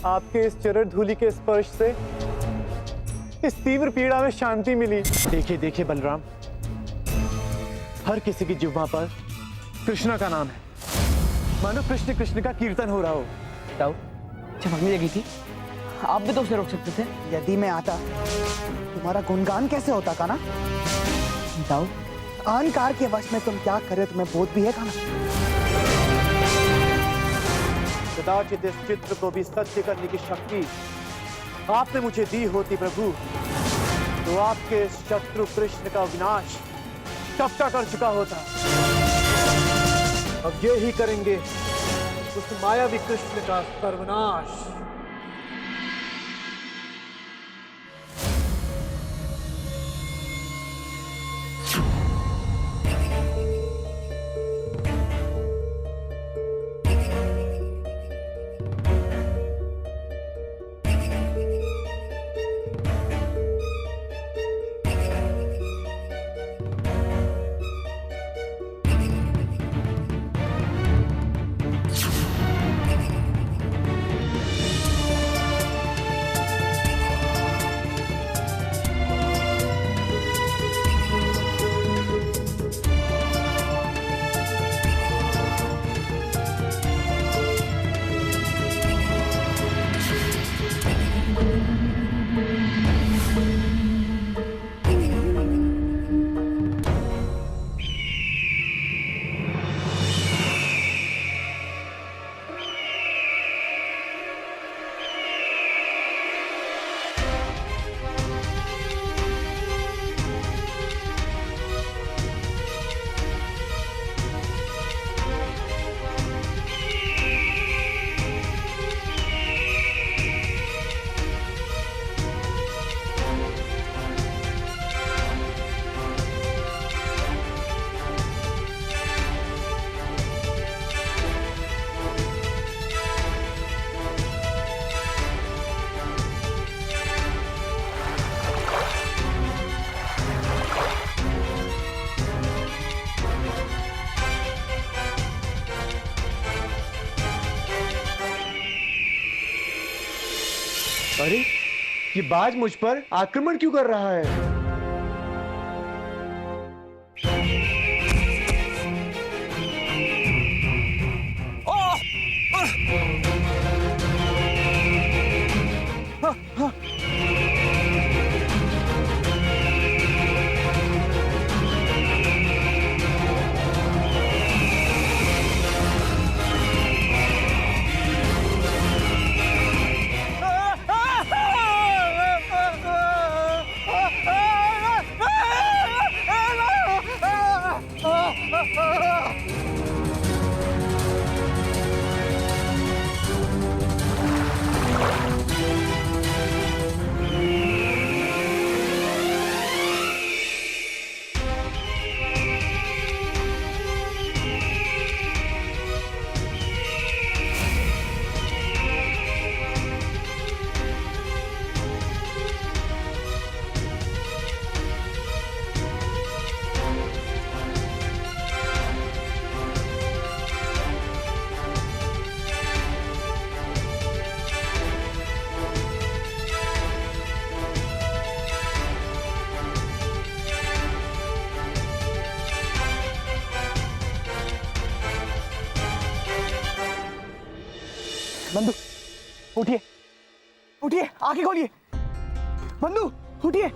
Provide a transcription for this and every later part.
आपके इस चरण धूलि के स्पर्श से इस तीव्र पीड़ा में शांति मिली। देखिए देखिए बलराम, हर किसी की जिह्वा पर कृष्णा का नाम है, मानो कृष्ण कृष्ण का कीर्तन हो रहा हो। ताऊ, चमकने लगी थी, आप भी तो उसे रोक सकते थे। यदि मैं आता, तुम्हारा गुणगान कैसे होता का ना? ताऊ, अहंकार के वश में तुम क्या करे तुम्हें बोध भी है का ना? कदाचित इस चित्र को भी सत्य करने की शक्ति आपने मुझे दी होती प्रभु, तो आपके शत्रु कृष्ण का विनाश कब का कर चुका होता। अब ये ही करेंगे उस मायावी कृष्ण का सर्वनाश। अरे ये बाज मुझ पर आक्रमण क्यों कर रहा है? बंधु उठिए, उठिए, आंखें खोलिए। बंधु उठिए।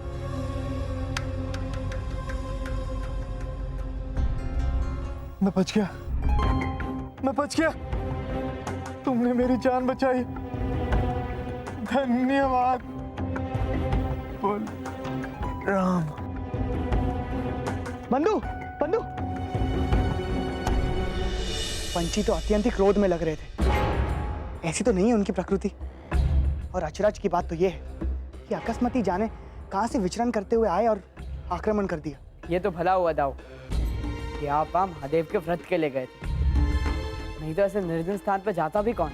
मैं बच गया, मैं बच गया। तुमने मेरी जान बचाई, धन्यवाद। बोल राम। बंधु, बंधु। पंची तो अत्यंत क्रोध में लग रहे थे। ऐसी तो नहीं है उनकी प्रकृति। और अचरज की बात तो यह है कि अकस्मात ही जाने कहां से विचरण करते हुए आए और आक्रमण कर दिया। ये तो भला हुआ दाऊ कि आप वहाँ महादेव के व्रत के लिए गए थे, नहीं तो ऐसे निर्जन स्थान पर जाता भी कौन।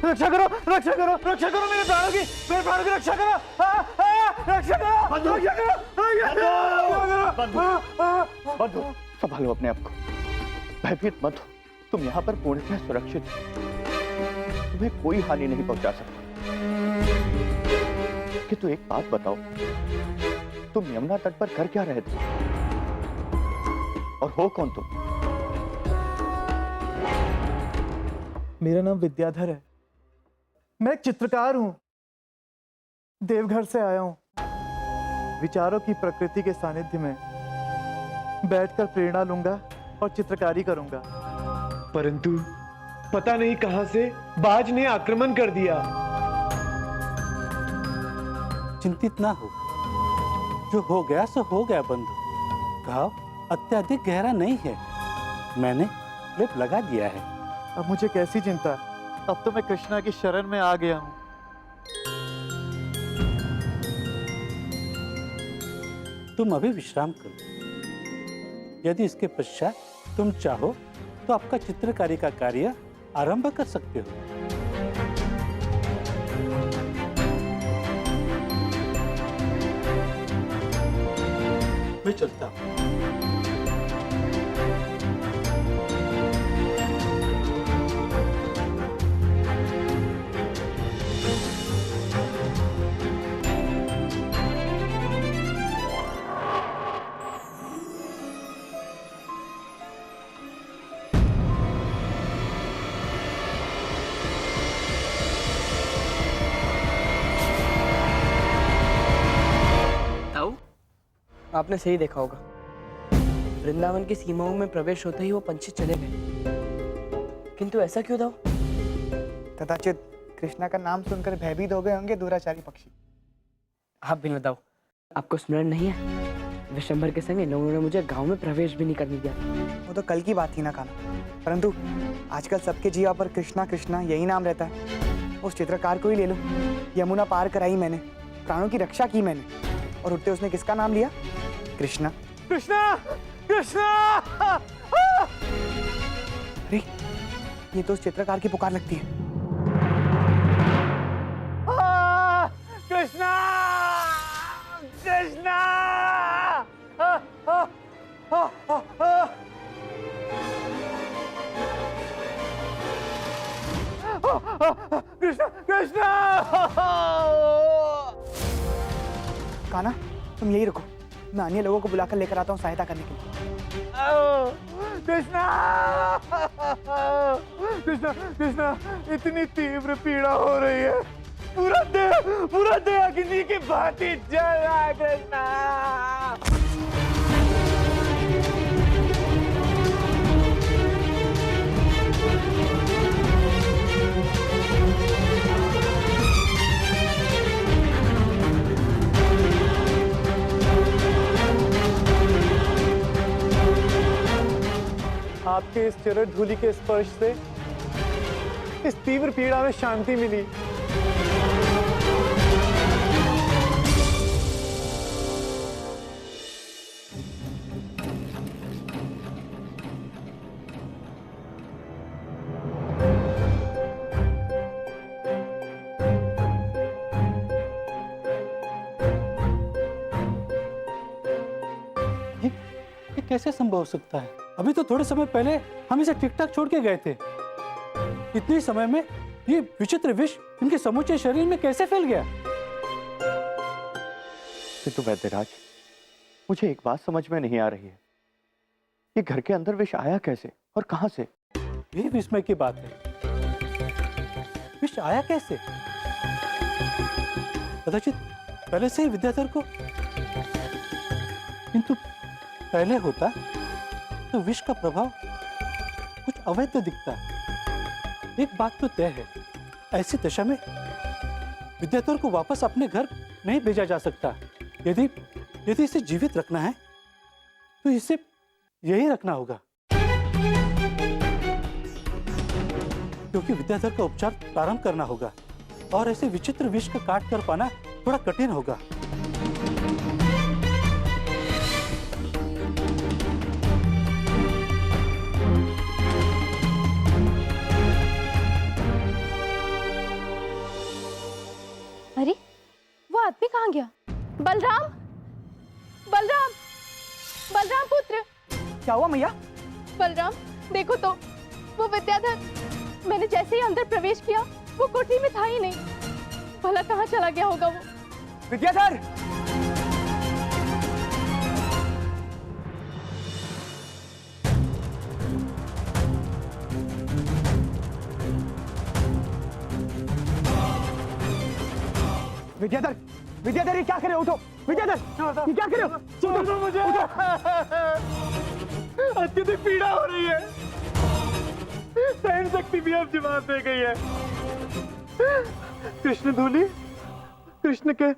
रक्षा करो, रक्षा करो, रक्षा करो मेरे प्राणों की रक्षा करो। रक्षा करो, रक्षा करो। संभालो अपने आप को, भयभीत मत हो, तुम यहाँ पर पूर्णतः सुरक्षित हो। तुम्हें कोई हानि नहीं पहुंचा सकता। कि तो एक बात बताओ, तुम यमुना तट पर कर क्या रहे थे और हो कौन तुम? मेरा नाम विद्याधर है। मैं एक चित्रकार हूं। देवघर से आया हूं। विचारों की प्रकृति के सानिध्य में बैठकर प्रेरणा लूंगा और चित्रकारी करूंगा। परंतु पता नहीं कहां से बाज ने आक्रमण कर दिया। चिंतित ना हो, जो हो गया सो हो गया बंधु। घाव अत्यधिक गहरा नहीं है, मैंने लेप लगा दिया है। अब मुझे कैसी चिंता, अब तो मैं कृष्णा की शरण में आ गया हूं। तुम अभी विश्राम करो। यदि इसके पश्चात तुम चाहो तो आपका चित्रकारी का कार्य आरंभ कर सकते हो। मैं चलता हूं। ताऊ, आपने सही देखा होगा, वृंदावन की सीमाओं में प्रवेश होते ही वो पंछी चले गए। किंतु ऐसा क्यों ताऊ? कदाचित कृष्णा का नाम सुनकर भयभीत हो गए होंगे दुराचारी पक्षी। आप भी बताओ, आपको स्मरण नहीं है विशंभर के संग इन लोगों ने मुझे गांव में प्रवेश भी नहीं करने दिया। वो तो कल की बात थी ना काना, परंतु आजकल सबके जीवा पर कृष्णा कृष्णा यही नाम रहता है। उस चित्रकार को ही ले लो। यमुना पार कराई मैंने, प्राणों की रक्षा की मैंने, और उठते उसने किसका नाम लिया? कृष्णा। कृष्णा, कृष्णा! अरे ये तो उस चित्रकार की पुकार लगती है। कृष्णा, कृष्णा! कृष्णा, कृष्णा! काना तुम यही रुको, मैं अन्य लोगों को बुलाकर लेकर आता हूँ सहायता करने के लिए। कृष्णा, कृष्णा, कृष्णा! इतनी तीव्र पीड़ा हो रही है, पूरा देह अग्नि की भांति जल रहा है। कृष्णा! आपके इस चरण धूलि के स्पर्श से इस तीव्र पीड़ा में शांति मिली। ये कैसे संभव हो सकता है? अभी तो थोड़े समय पहले हम इसे ठीक ठाक छोड़ के गए थे। इतने समय में ये विचित्र विष इनके समूचे शरीर में कैसे फैल गया? किंतु वैद्यराज, मुझे एक बात समझ में नहीं आ रही है, ये घर के अंदर विष आया कैसे और कहां से? ये विस्मय की बात है। विष आया कैसे? कदाचित पहले से ही विद्याधर को, किंतु पहले होता तो विष का प्रभाव कुछ अवैध दिखता। एक बात तो तय है, ऐसी दशा में विद्याधर को वापस अपने घर नहीं भेजा जा सकता। यदि इसे जीवित रखना है तो इसे यही रखना होगा, क्योंकि विद्याधर का उपचार प्रारंभ करना होगा और ऐसे विचित्र विष का काट कर पाना थोड़ा कठिन होगा। अरे वो आदमी कहाँ गया? बलराम, बलराम, बलराम पुत्र! क्या हुआ मैया? बलराम देखो तो, वो विद्याधर। मैंने जैसे ही अंदर प्रवेश किया वो कोठी में था ही नहीं। भला कहाँ चला गया होगा वो? विद्याधर! विद्याधर, विद्याधर, ये क्या कर रहे हो? उठो विद्याधर, ये क्या कर रहे हो? छोड़ दो मुझे। अत्यधिक पीड़ा हो रही है, सहन शक्ति भी अब जवाब दे गई है। कृष्ण धूली, कृष्ण के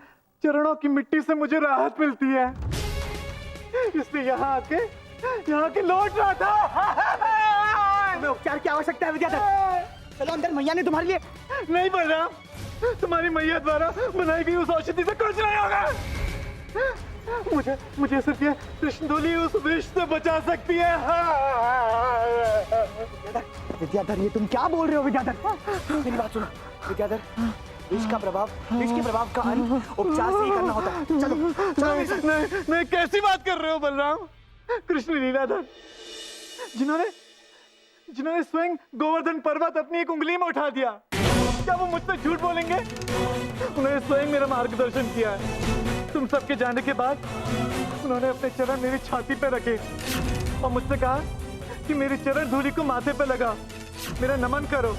चरणों की मिट्टी से मुझे राहत मिलती है, इसलिए यहाँ आके लौट रहा था। तुम्हें उपचार की आवश्यकता है विद्याधर। चलो अंदर, मैया ने तुम्हारे लिए। नहीं बलराम, तुम्हारी मैया द्वारा बनाई गई उस औषधि से कुछ नहीं होगा। मुझे सिर्फ ये कृष्ण धूली उस विष से बचा सकती है। विद्याधर, ये तुम क्या बोल रहे हो? विद्याधर, मेरी बात सुनो। विद्याधर, विष के प्रभाव का अंत उपचार से ही करना होता है। चलो चलो मेरे साथ। नहीं, कैसी बात कर रहे हो बलराम? कृष्ण लीलाधर, जिन्होंने स्वयं गोवर्धन पर्वत अपनी एक उंगली में उठा दिया, क्या वो मुझसे झूठ बोलेंगे? उन्होंने स्वयं मेरा मार्गदर्शन किया है। तुम सबके जाने के बाद उन्होंने अपने चरण मेरी छाती पे रखे और मुझसे कहा कि मेरी चरण धूली को माथे पे लगा, मेरा नमन करो,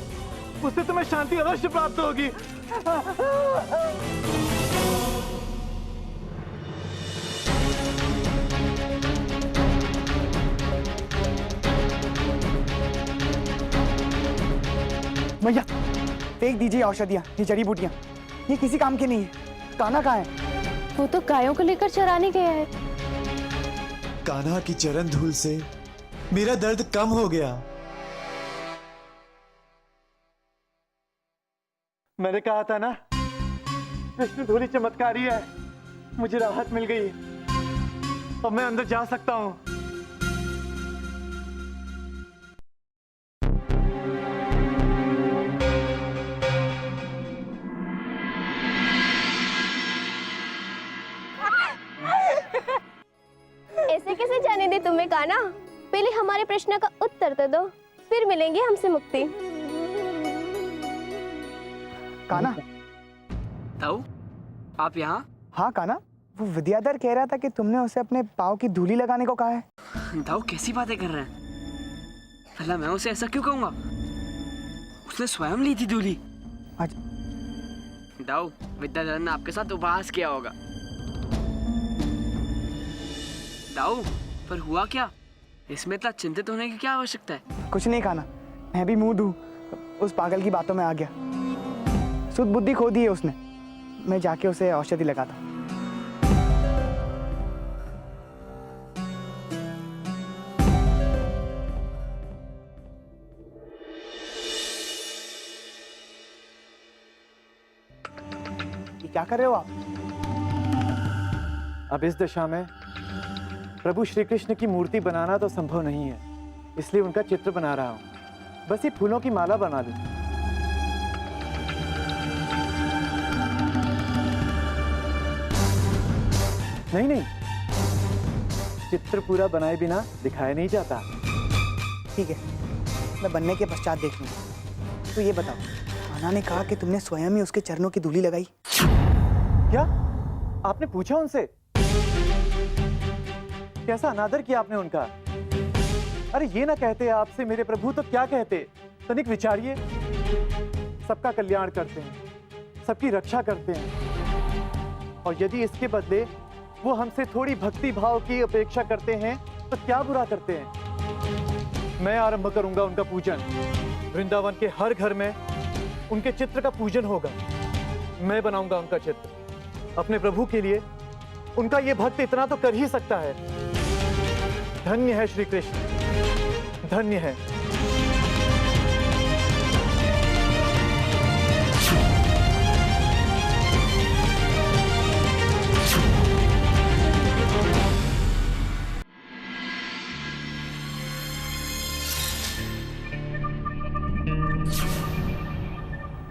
उससे तुम्हें शांति अवश्य प्राप्त होगी। भैया, फेंक दीजिए औषधियाँ, ये जड़ी बूटियाँ, ये किसी काम की नहीं है। कान्हा कहाँ है? वो तो गायों को लेकर चराने गया है। कान्हा की चरण धूल से मेरा दर्द कम हो गया। मैंने कहा था ना, कृष्ण धूली चमत्कारी है, मुझे राहत मिल गई। अब मैं अंदर जा सकता हूँ। ऐसे कैसे जाने दे तुम्हें कान्हा? पहले हमारे प्रश्न का उत्तर तो दो, फिर मिलेंगे हमसे मुक्ति। कान्हा? ताऊ, आप यहाँ? हाँ कान्हा, वो विद्याधर कह रहा था कि तुमने उसे अपने पाँव की धूली लगाने को कहा है। ताऊ कैसी बातें कर रहे हैं? भला मैं उसे ऐसा क्यों कहूँगा? उसने स्वयं ली थी धूली। अच्छा। ताऊ, विद्याधर ने आपके साथ उपहास किया होगा। ताऊ, पर हुआ क्या? इसमें इतना चिंतित होने की क्या आवश्यकता है? कुछ नहीं कान्हा, मैं भी मुंह दूं, उस पागल की बातों में आ गया। सुध बुद्धि खो दी है उसने। मैं जाके उसे औषधि लगाता हूं। ये क्या कर रहे हो आप? अब इस दशा में प्रभु श्री कृष्ण की मूर्ति बनाना तो संभव नहीं है, इसलिए उनका चित्र बना रहा हूं। बस ये फूलों की माला बना लूं। नहीं, चित्र पूरा बनाए बिना दिखाया नहीं जाता। ठीक है, मैं बनने के पश्चात देख लूंगा। तो ये बताओ, कान्हा ने कहा कि तुमने स्वयं ही उसके चरणों की धूली लगाई। क्या आपने पूछा उनसे? कैसा अनादर किया आपने उनका? अरे ये ना कहते आपसे मेरे प्रभु तो क्या कहते? तनिक विचारिए। सबका कल्याण करते हैं, सबकी रक्षा करते हैं, और यदि इसके बदले वो हमसे थोड़ी भक्ति भाव की अपेक्षा करते हैं तो क्या बुरा करते हैं। मैं आरंभ करूंगा उनका पूजन। वृंदावन के हर घर में उनके चित्र का पूजन होगा। मैं बनाऊंगा उनका चित्र। अपने प्रभु के लिए उनका ये भक्त इतना तो कर ही सकता है। धन्य है श्री कृष्ण, धन्य है।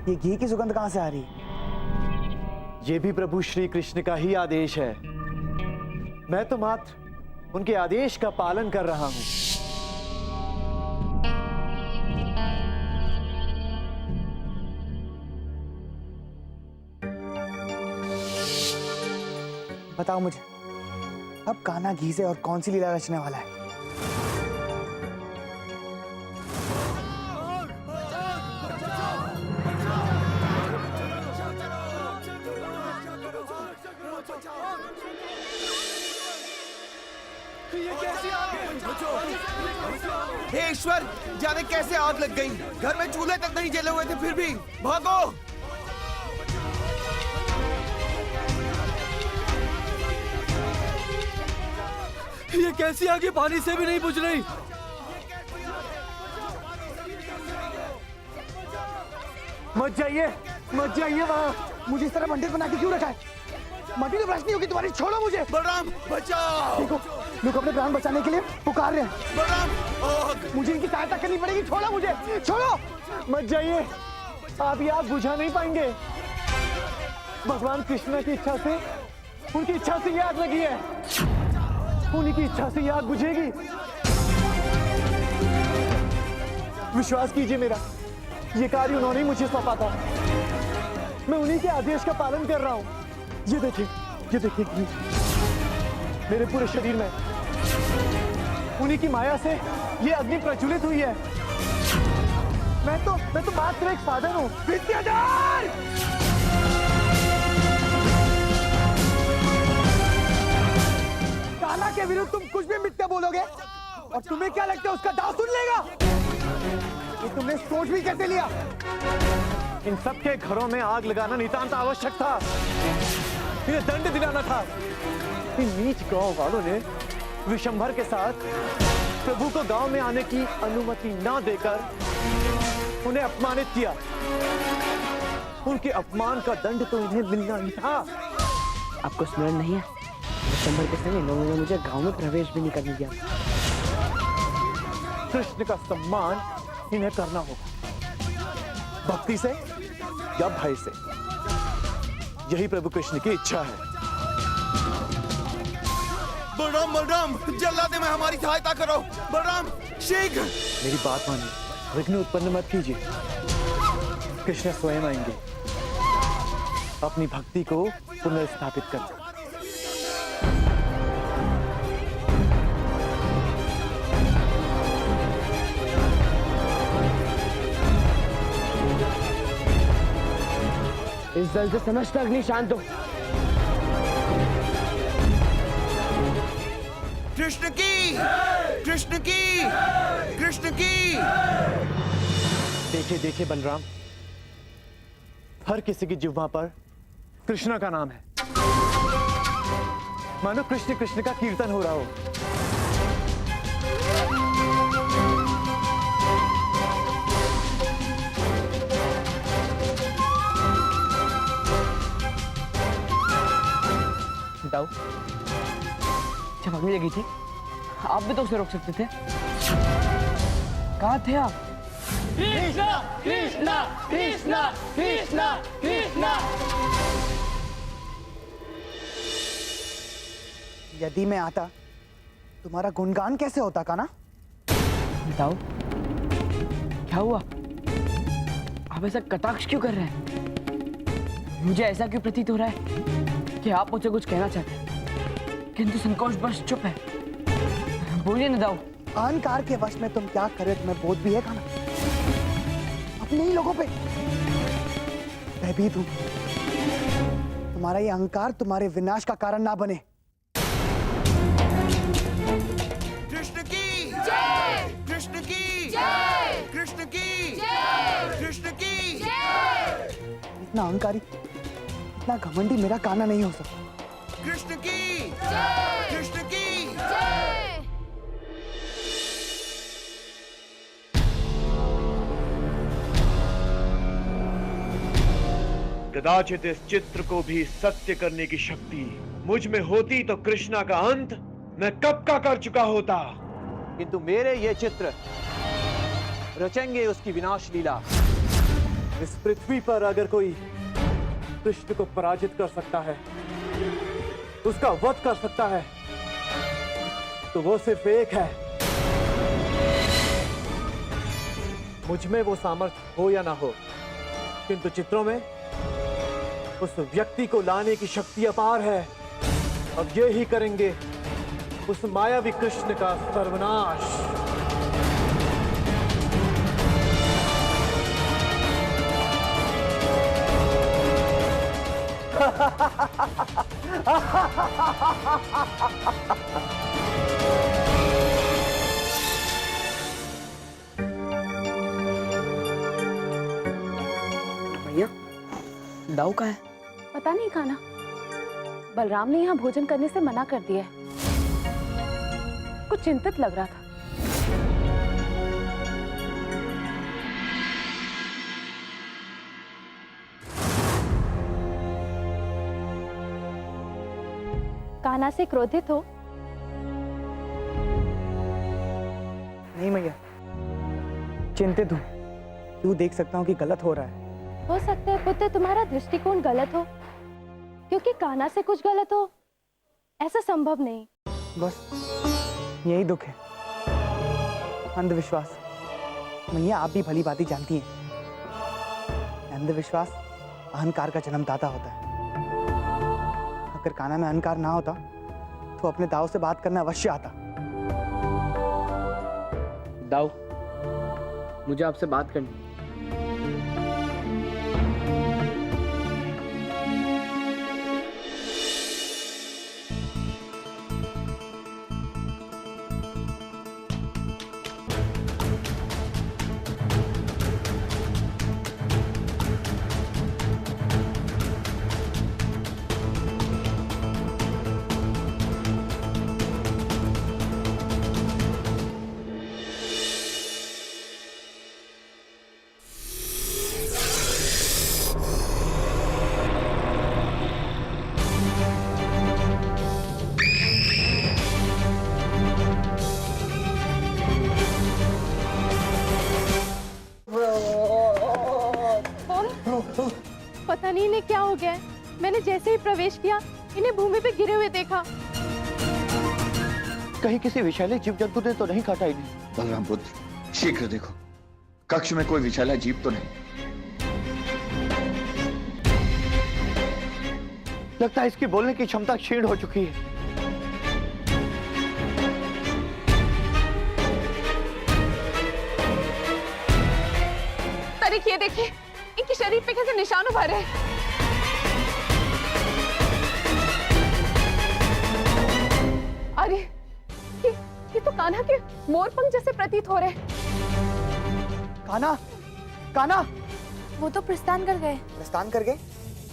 ये घी की सुगंध कहां से आ रही है? ये भी प्रभु श्री कृष्ण का ही आदेश है। मैं तो मात्र उनके आदेश का पालन कर रहा हूं। बताओ मुझे, अब कान्हा घी से और कौन सी लीला रचने वाला है? हे ईश्वर, जाने कैसे आग लग गई। घर में चूल्हे तक नहीं जले हुए थे, फिर भी भागो। ये कैसी आग है, पानी से भी नहीं बुझ रही। मत जाइए वहाँ। मुझे इस तरह मंदिर बना के क्यों रखा है? मटी तो ब्रश नहीं होगी तुम्हारी, छोड़ो मुझे। बलराम बचाओ। देखो, लोग अपने प्राण बचाने के लिए पुकार रहे हैं। बलराम, आग। मुझे इनकी सहायता करनी पड़ेगी, छोड़ो मुझे, छोड़ो। मत जाइए, आप ये आग बुझा नहीं पाएंगे। भगवान कृष्ण की इच्छा से, उनकी इच्छा से ये आग लगी है। उन्हीं की इच्छा से ये आग बुझेगी। विश्वास कीजिए मेरा, ये कार्य उन्होंने ही मुझे सौंपा था। मैं उन्हीं के आदेश का पालन कर रहा हूँ। ये देखिए मेरे पूरे शरीर में उन्हीं की माया से ये अग्नि प्रज्वलित हुई है। मैं तो मात्र एक साधन हूँ। विद्याधर! कान्हा के विरुद्ध तुम कुछ भी मिथ्या बोलोगे और तुम्हें क्या लगता है उसका दाव सुन लेगा? ये तुमने सोच भी कैसे लिया? इन सबके घरों में आग लगाना नितांत आवश्यक था। इन्हें दंड दिलाना था। इन नीच गांव वालों ने विशंभर के साथ प्रभु को गांव में आने की अनुमति न देकर उन्हें अपमानित किया। उनके अपमान का दंड तो इन्हें मिलना ही था। आपको स्मरण नहीं है, दिसंबर के समय लोगों ने मुझे गांव में प्रवेश भी नहीं करने दिया। कृष्ण का सम्मान इन्हें करना होगा, भक्ति से या भय से। यही प्रभु कृष्ण की इच्छा है। बलराम, बलराम, जल्लादे में हमारी सहायता करो। बलराम, शीघ्र। मेरी बात मानिए, विघ्न उत्पन्न मत कीजिए। कृष्ण स्वयं आएंगे अपनी भक्ति को पुनर्स्थापित करने। इस जल से समस्त अग्नि शांत हो। कृष्ण की, कृष्ण की, कृष्ण की। देखिए बलराम, हर किसी की जिह्वा पर कृष्ण का नाम है। मानो कृष्ण कृष्ण का कीर्तन हो रहा हो। बताओ, जब अग्नि लगी थी आप भी तो उसे रोक सकते थे। कहाँ थे आप? कृष्णा कृष्णा कृष्णा कृष्णा कृष्णा। यदि मैं आता, तुम्हारा गुणगान कैसे होता कान्हा? बताओ, क्या हुआ? आप ऐसा कटाक्ष क्यों कर रहे हैं? मुझे ऐसा क्यों प्रतीत हो रहा है कि आप मुझसे कुछ कहना चाहते हैं, किंतु संकोच बस चुप है। बोलिए न दाऊ। अहंकार के वश में तुम क्या कर रहे हो तुम्हें बोध भी है कान्हा? अपने ही लोगों पे भयभीत हूं। तुम्हारा ये अहंकार तुम्हारे विनाश का कारण ना बने। कृष्ण की जय, कृष्ण की जय, कृष्ण की जय, कृष्ण की जय। इतना अहंकारी, इतना घमंडी मेरा कान्हा नहीं हो सकता। कृष्ण की जय, कृष्ण की जय। कदाचित इस चित्र को भी सत्य करने की शक्ति मुझ में होती तो कृष्णा का अंत मैं कब का कर चुका होता। किंतु मेरे ये चित्र रचेंगे उसकी विनाश लीला। इस पृथ्वी पर अगर कोई कृष्ण को पराजित कर सकता है, उसका वध कर सकता है, तो वो सिर्फ एक है। मुझ में वो सामर्थ्य हो या ना हो, किंतु चित्रों में उस व्यक्ति को लाने की शक्ति अपार है। अब ये ही करेंगे उस मायावी कृष्ण का सर्वनाश। भैया दाऊ कहाँ है? पता नहीं कान्हा, बलराम ने यहाँ भोजन करने से मना कर दिया है। कुछ चिंतित लग रहा था। कान्हा से क्रोधित हो? नहीं मैया, चिंतित हूँ। यूँ देख सकता हूँ कि गलत हो रहा है। हो सकता है पुत्र तुम्हारा दृष्टिकोण गलत हो, क्योंकि कान्हा से कुछ गलत हो ऐसा संभव नहीं। बस यही दुख है, अंधविश्वास। मैया आप भी भली बात ही जानती हैं, अंधविश्वास अहंकार का जन्मदाता होता है। अगर कान्हा में अहंकार ना होता तो अपने दाऊ से बात करना अवश्य आता। दाऊ, मुझे आपसे बात करनी। पता नहीं इन्हें क्या हो गया है। मैंने जैसे ही प्रवेश किया इन्हें भूमि पे गिरे हुए देखा। कहीं किसी विषैले जीव जंतु ने तो नहीं काटा इन्हें? बलराम पुत्र, शीघ्र देखो, कक्ष में कोई विषैला जीव तो नहीं। लगता है इसकी बोलने की क्षमता क्षीण हो चुकी है। तारिक, ये देखिए, इनके शरीर पे कैसे निशान उभर रहे हैं। अरे ये तो कान्हा के मोरपंख जैसे प्रतीत हो रहे हैं। कान्हा, कान्हा! वो तो प्रस्थान कर गए। प्रस्थान कर गए?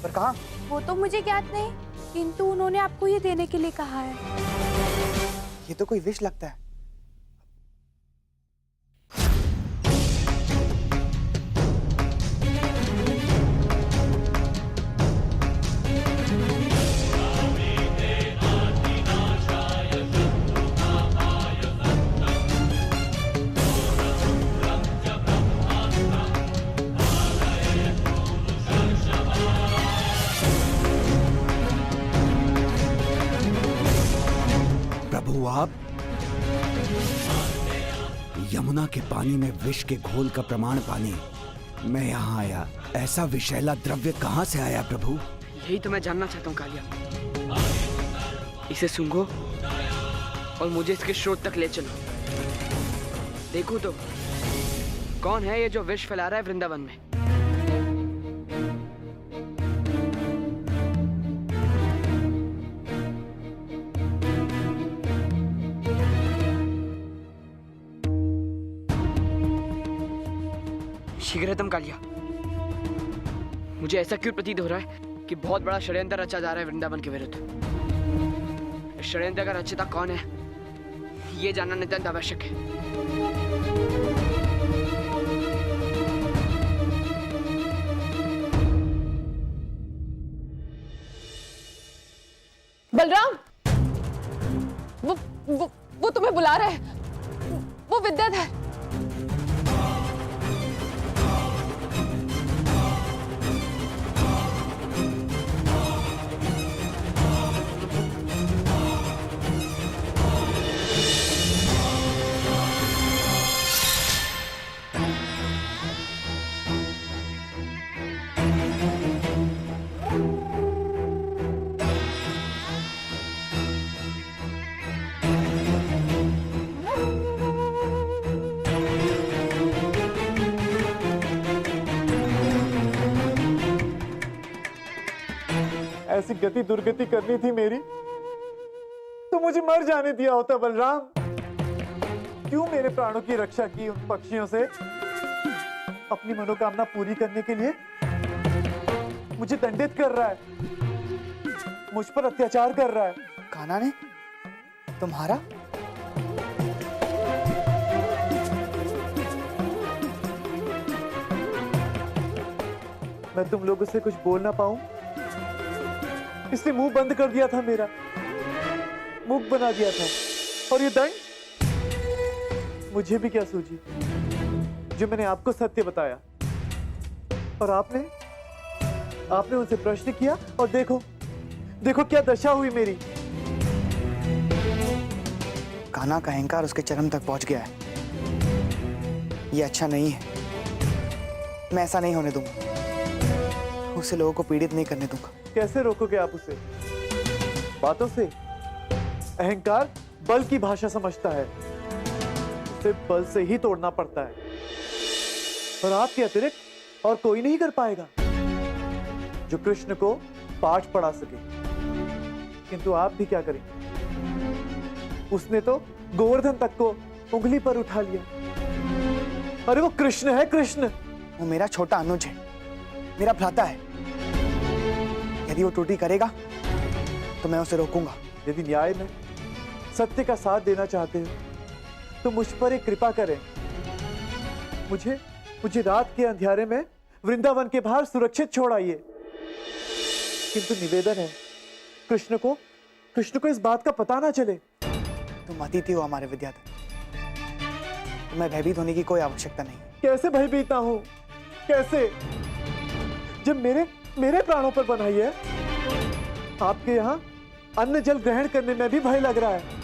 पर कहाँ? वो तो मुझे ज्ञात नहीं, किंतु उन्होंने आपको ये देने के लिए कहा है। ये तो कोई विष लगता है। आप यमुना के पानी में विष के घोल का प्रमाण पाने मैं यहाँ आया। ऐसा विषैला द्रव्य कहाँ से आया प्रभु? यही तो मैं जानना चाहता हूँ कालिया। इसे सूंघो और मुझे इसके स्रोत तक ले चलो। देखो तो कौन है ये जो विष फैला रहा है वृंदावन में। शीघ्रतम कालिया, मुझे ऐसा क्यों प्रतीत हो रहा है कि बहुत बड़ा षड्यंत्र रचा जा रहा है वृंदावन के विरुद्ध। इस षड्यंत्र का रचयिता कौन है ये जानना नितांत आवश्यक है। बलराम, वो तुम्हें बुला रहा है। वो विद्याधर। ऐसी गति दुर्गति करनी थी मेरी तो मुझे मर जाने दिया होता बलराम। क्यों मेरे प्राणों की रक्षा की उन पक्षियों से? अपनी मनोकामना पूरी करने के लिए मुझे दंडित कर रहा है, मुझ पर अत्याचार कर रहा है। कान्हा ने तुम्हारा? मैं तुम लोगों से कुछ बोल ना पाऊं इसलिए मुंह बंद कर दिया था, मेरा मुख बना दिया था। और ये दंड मुझे भी क्या सूझी जो मैंने आपको सत्य बताया और आपने उनसे प्रश्न किया और देखो क्या दशा हुई मेरी। कान्हा का अहंकार उसके चरम तक पहुंच गया है। ये अच्छा नहीं है। मैं ऐसा नहीं होने दूंगा। उसे लोगों को पीड़ित नहीं करने दूंगा। कैसे रोकोगे आप उसे? बातों से? अहंकार बल की भाषा समझता है, उसे बल से ही तोड़ना पड़ता है और आपके अतिरिक्त और कोई नहीं कर पाएगा जो कृष्ण को पाठ पढ़ा सके। किंतु आप भी क्या करें? उसने तो गोवर्धन तक को उंगली पर उठा लिया। अरे वो कृष्ण है, कृष्ण। वो मेरा छोटा अनुज है, मेरा भ्राता है। यदि वो त्रुटि करेगा तो मैं उसे रोकूंगा। यदि न्याय में सत्य का साथ देना चाहते हो तो मुझ पर एक कृपा करें। मुझे रात के अंधेरे में वृंदावन के बाहर सुरक्षित छोड़ आइए। किंतु निवेदन है कृष्ण को इस बात का पता ना चले। तुम अतिथि हो हमारे विद्याधर, तुम्हें भयभीत होने की कोई आवश्यकता नहीं। कैसे भयभीत ना हूं? कैसे? जब मेरे प्राणों पर बनाई है। आपके यहाँ अन्न जल ग्रहण करने में भी भय लग रहा है।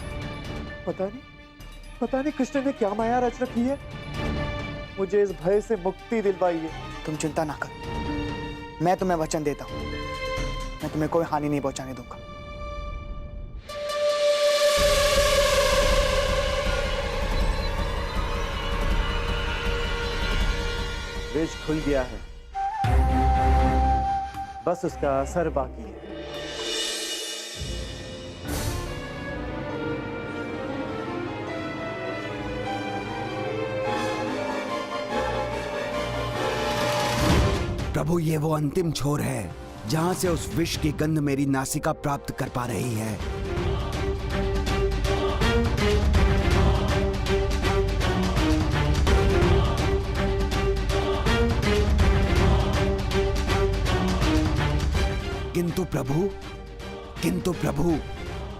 पता नहीं कृष्ण ने क्या माया रच रखी है। मुझे इस भय से मुक्ति दिलवाइए। तुम चिंता ना करो, मैं तुम्हें वचन देता हूं, मैं तुम्हें कोई हानि नहीं पहुंचाने दूंगा। विष खुल गया है, बस उसका असर बाकी है। प्रभु, ये वो अंतिम छोर है जहां से उस विष की गंध मेरी नासिका प्राप्त कर पा रही है। किंतु प्रभु,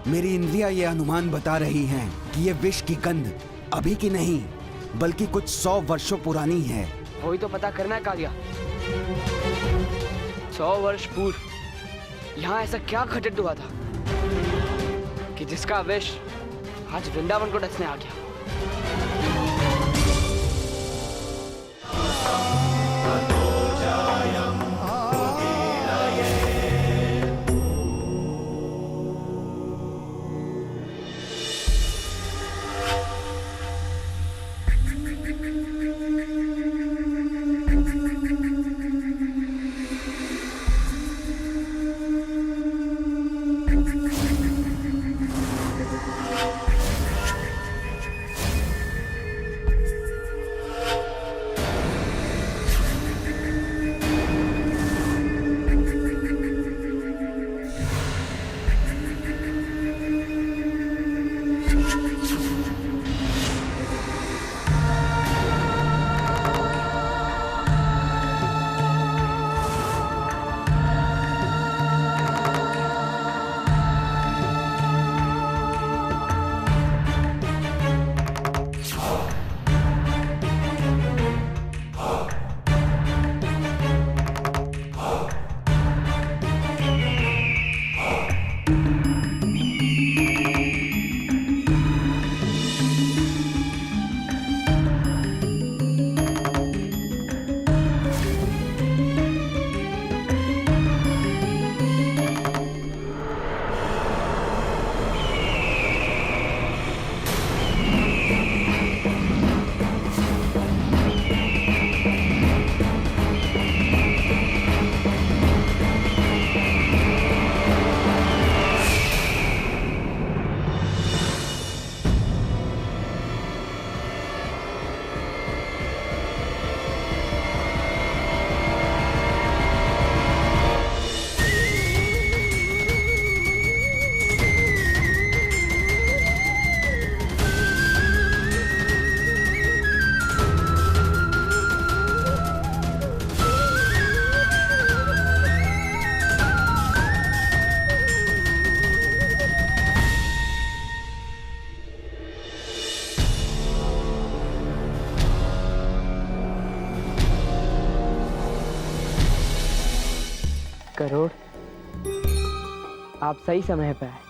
मेरी इंद्रियां ये अनुमान बता रही हैं कि ये विष की गंध अभी की नहीं बल्कि कुछ 100 वर्षों पुरानी है। वही तो पता करना है कालिया। 100 वर्ष पूर्व यहाँ ऐसा क्या घटित हुआ था कि जिसका विष आज वृंदावन को डसने आ गया। करोड़, आप सही समय पे आए।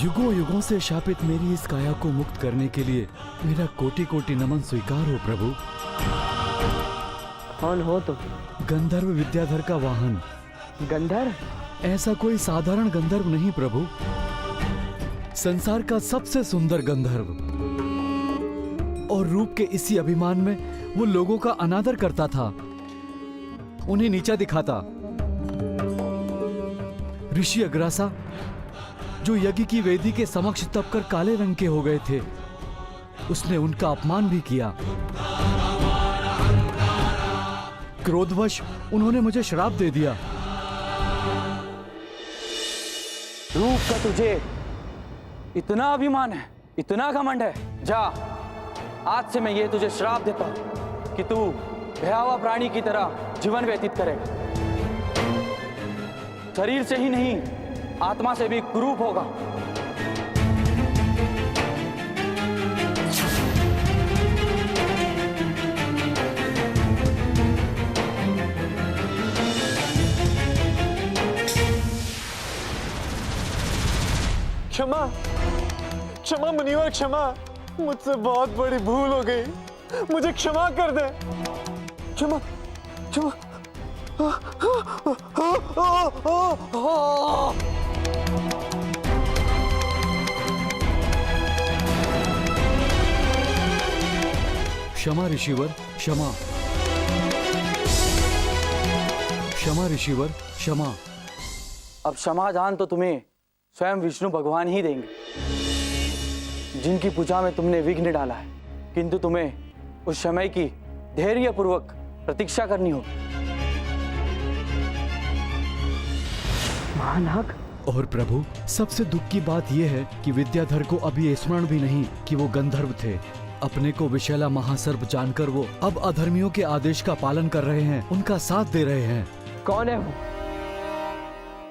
युगों युगों से शापित मेरी इस काया को मुक्त करने के लिए मेरा कोटि कोटि नमन स्वीकार हो प्रभु। कौन हो तुम? गंधर्व विद्याधर का वाहन। गंधर्व? ऐसा कोई साधारण गंधर्व नहीं प्रभु, संसार का सबसे सुंदर गंधर्व। और रूप के इसी अभिमान में वो लोगों का अनादर करता था, उन्हें नीचा दिखाता। ऋषि अग्रासा जो यज्ञ की वेदी के समक्ष तपकर काले रंग के हो गए थे, उसने उनका अपमान भी किया। क्रोधवश उन्होंने मुझे श्राप दे दिया। रूप का तुझे इतना अभिमान है, इतना घमंड है, जा आज से मैं ये तुझे श्राप देता हूं कि तू भयावह प्राणी की तरह जीवन व्यतीत करेगा। शरीर से ही नहीं, आत्मा से भी कुरूप होगा। क्षमा, क्षमा मुनिवर, क्षमा। मुझसे बहुत बड़ी भूल हो गई, मुझे क्षमा कर दे। क्षमा, क्षमा। क्षमा ऋषिवर, क्षमा। क्षमा ऋषिवर, क्षमा। अब क्षमादान तो तुम्हें स्वयं विष्णु भगवान ही देंगे, जिनकी पूजा में तुमने विघ्न डाला है। किंतु तुम्हें उस समय की धैर्यपूर्वक प्रतीक्षा करनी होगी। महानाग। और प्रभु, सबसे दुख की बात यह है कि विद्याधर को अभी ये स्मरण भी नहीं कि वो गंधर्व थे। अपने को विशैला महासर्प जानकर वो अब अधर्मियों के आदेश का पालन कर रहे हैं, उनका साथ दे रहे हैं। कौन है वो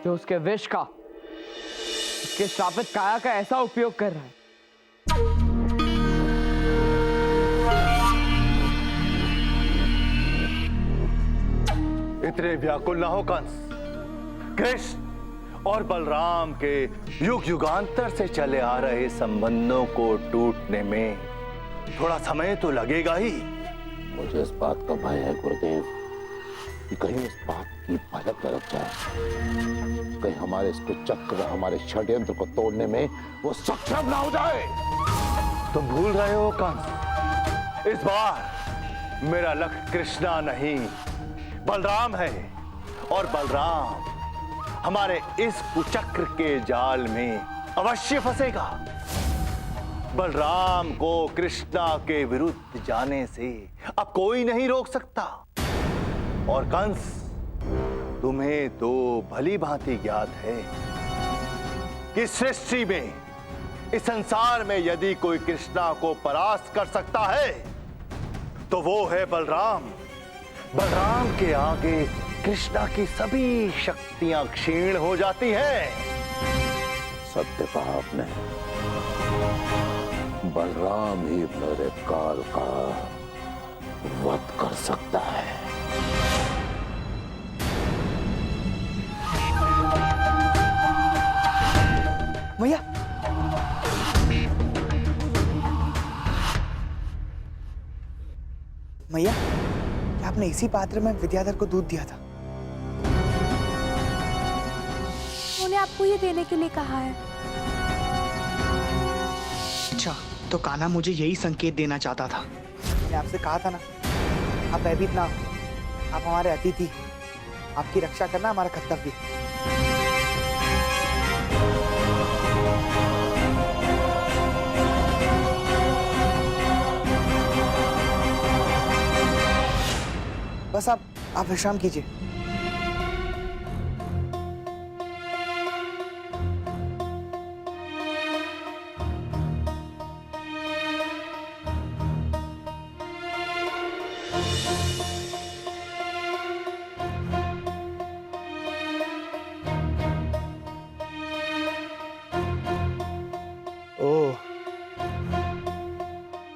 जो उसके विष का, उसके श्रापित काया का ऐसा उपयोग कर रहा है? इतने व्याकुल ना हो कंस। कृष्ण और बलराम के युग युगांतर से चले आ रहे संबंधों को टूटने में थोड़ा समय तो लगेगा ही। मुझे इस बात का भय है गुरुदेव कि कहीं इस बात की भनक न लग जाए, कहीं हमारे इस कुचक्र, हमारे षड्यंत्र को तोड़ने में वो सक्षम ना हो जाए। तुम भूल रहे हो कंस, इस बार मेरा लक्ष्य कृष्णा नहीं बलराम है, और बलराम हमारे इस कुचक्र के जाल में अवश्य फंसेगा। बलराम को कृष्णा के विरुद्ध जाने से अब कोई नहीं रोक सकता। और कंस, तुम्हें तो भली भांति ज्ञात है कि सृष्टि में, इस संसार में यदि कोई कृष्णा को परास्त कर सकता है तो वो है बलराम। बलराम के आगे कृष्णा की सभी शक्तियां क्षीण हो जाती हैं। सत्य कहा आपने, बलराम ही मेरे काल का वध कर सकता है। भैया, भैया, आपने इसी पात्र में विद्याधर को दूध दिया था। उन्होंने आपको ये देने के लिए कहा है। अच्छा, तो कान्हा मुझे यही संकेत देना चाहता था। मैंने आपसे कहा था ना, आप भयभीत ना हो, आप हमारे अतिथि, आपकी रक्षा करना हमारा कर्तव्य। बस आप विश्राम कीजिए।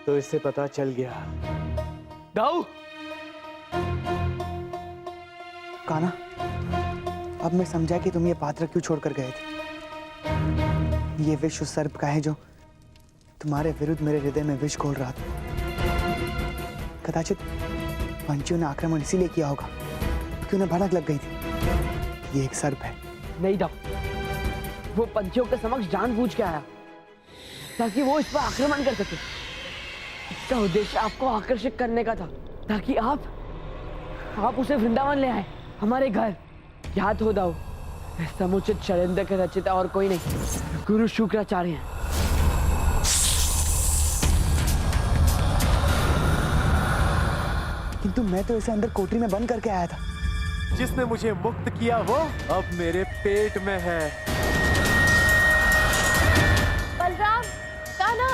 तो इससे पता चल गया। दाऊ, कान्हा, अब मैं समझा कि तुम ये पात्र क्यों छोड़कर गए थे। ये विष उस सर्प का है जो तुम्हारे विरुद्ध मेरे हृदय में विष घोल रहा था। कदाचित पंछियों ने आक्रमण इसीलिए किया होगा कि उन्हें भड़क लग गई थी। ये एक सर्प है। नहीं दाऊ, वो पंछियों के समक्ष जानबूझ के आया ताकि वो इस पर आक्रमण कर सके। इसका उद्देश्य आपको आकर्षित करने का था ताकि आप उसे वृंदावन ले आए, हमारे घर। याद हो दाऊ, समुचित षड्यंत्र के रचयिता और कोई नहीं, गुरु शुक्राचार्य हैं। किंतु मैं तो इसे अंदर कोठरी में बंद करके आया था। जिसने मुझे मुक्त किया वो अब मेरे पेट में है। बलराम, कान्हा,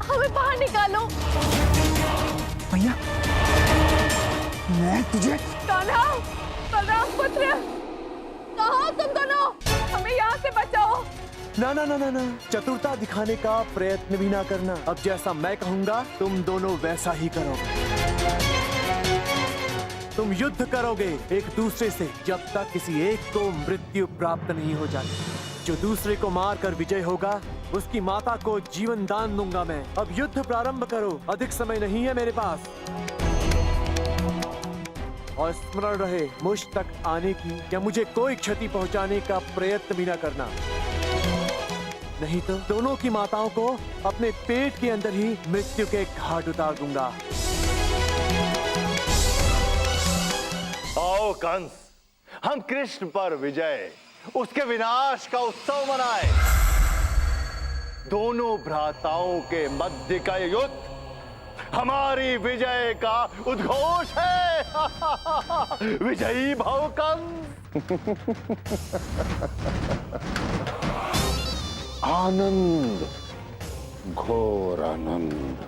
हमें बाहर निकालो। भैया, मैं तुझे। कान्हा, बलराम पुत्र, कहाँ तुम दोनों? हमें यहाँ से बचाओ। ना ना ना ना ना, चतुरता दिखाने का प्रयत्न भी ना करना। अब जैसा मैं कहूंगा तुम दोनों वैसा ही करोगे। तुम युद्ध करोगे एक दूसरे से जब तक किसी एक को मृत्यु प्राप्त नहीं हो जाती। जो दूसरे को मार कर विजय होगा उसकी माता को जीवन दान दूंगा मैं। अब युद्ध प्रारंभ करो, अधिक समय नहीं है मेरे पास। और स्मरण रहे, मुझ तक आने की या मुझे कोई क्षति पहुंचाने का प्रयत्न भी ना करना, नहीं तो दोनों की माताओं को अपने पेट के अंदर ही मृत्यु के घाट उतार दूंगा। आओ कंस, हम कृष्ण पर विजय, उसके विनाश का उत्सव मनाएं। दोनों भ्राताओं के मध्य का युद्ध हमारी विजय का उद्घोष है। विजयी भव कंस। आनंद, घोर आनंद,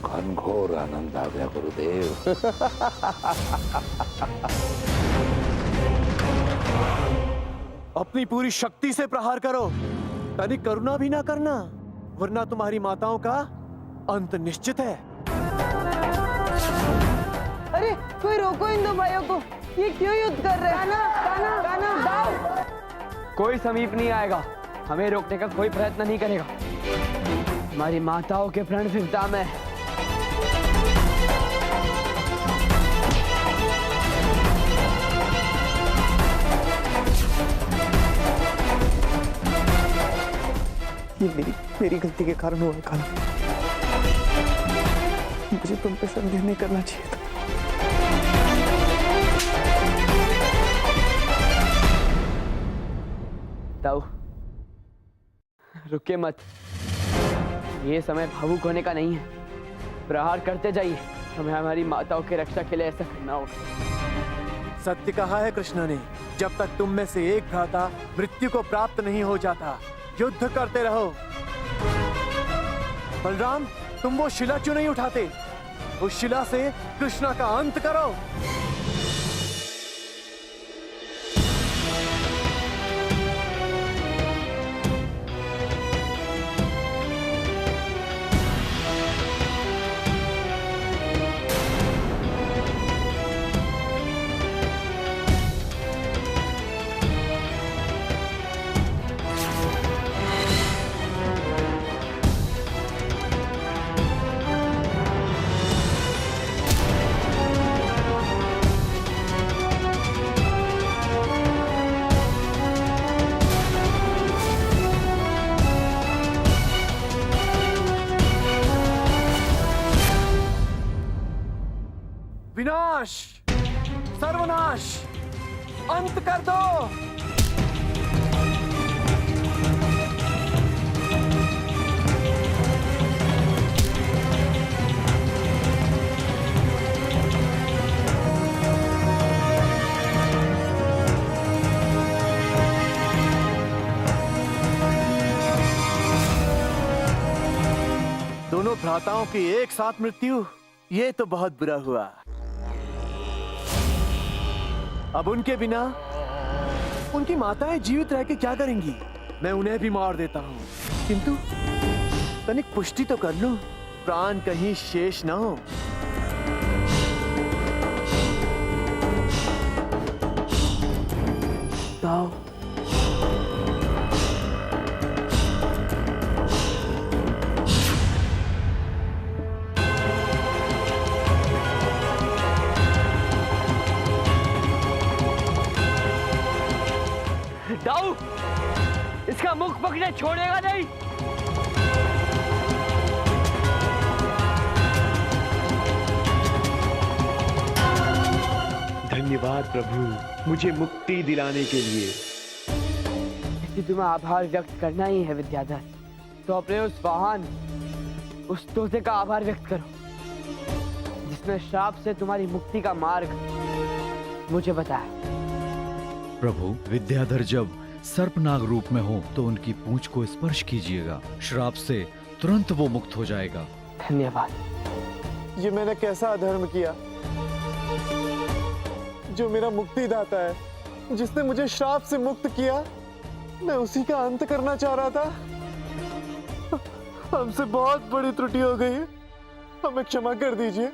घनघोर आनंद आ गया गुरुदेव। अपनी पूरी शक्ति से प्रहार करो, तनिक करुणा भी ना करना, वरना तुम्हारी माताओं का अंत निश्चित है। अरे कोई रोको इन दो भाइयों को, ये क्यों युद्ध कर रहे हैं? कान्हा, कान्हा, दाऊ। कोई समीप नहीं आएगा, हमें रोकने का कोई प्रयत्न नहीं करेगा। हमारी माताओं के प्रण विपदा में। ये मेरी गलती के कारण हुआ है कान्हा। मुझे तुम पे संदेह नहीं करना चाहिए था। दाऊ, रुके मत, ये समय भावुक होने का नहीं है। प्रहार करते जाइए, हमें हमारी माताओं की रक्षा के लिए ऐसा करना होगा। सत्य कहा है कृष्ण ने, जब तक तुम में से एक भ्राता मृत्यु को प्राप्त नहीं हो जाता, युद्ध करते रहो। बलराम, तुम वो शिला क्यों नहीं उठाते? उस शिला से कृष्ण का अंत करो। विनाश, सर्वनाश, अंत कर दो। दोनों भ्राताओं की एक साथ मृत्यु, ये तो बहुत बुरा हुआ। अब उनके बिना उनकी माताएं जीवित रह के क्या करेंगी? मैं उन्हें भी मार देता हूं, तनिक पुष्टि तो कर लो, प्राण कहीं शेष ना हो। दाऊ, दाऊ, इसका मुख पकड़े छोड़ेगा नहीं। धन्यवाद प्रभु, मुझे मुक्ति दिलाने के लिए। यदि तुम्हें आभार व्यक्त करना ही है विद्याधर, तो अपने उस वाहन, उस तोते का आभार व्यक्त करो जिसने श्राप से तुम्हारी मुक्ति का मार्ग मुझे बताया। प्रभु, विद्याधर जब सर्पनाग रूप में हो तो उनकी पूंछ को स्पर्श कीजिएगा, श्राप से तुरंत वो मुक्त हो जाएगा। धन्यवाद। ये मैंने कैसा अधर्म किया? जो मेरा मुक्तिदाता है, जिसने मुझे श्राप से मुक्त किया, मैं उसी का अंत करना चाह रहा था। हमसे बहुत बड़ी त्रुटि हो गई है, हमें क्षमा कर दीजिए।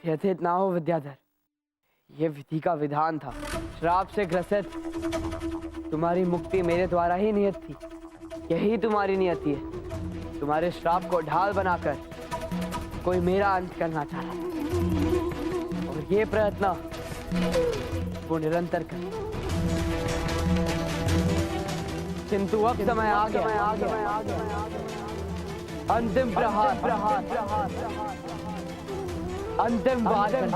व्यथित ना हो विद्याधर, ये विधि का विधान था। श्राप से ग्रसित तुम्हारी मुक्ति मेरे द्वारा ही नियत थी। यही तुम्हारी नियति है। तुम्हारे श्राप को ढाल बनाकर कोई मेरा अंत करना चाह रहा है, और ये प्रयत्न वो निरंतर कर। किंतु अब समय आ गया। अंतिम प्रहार, अंतिम वादन।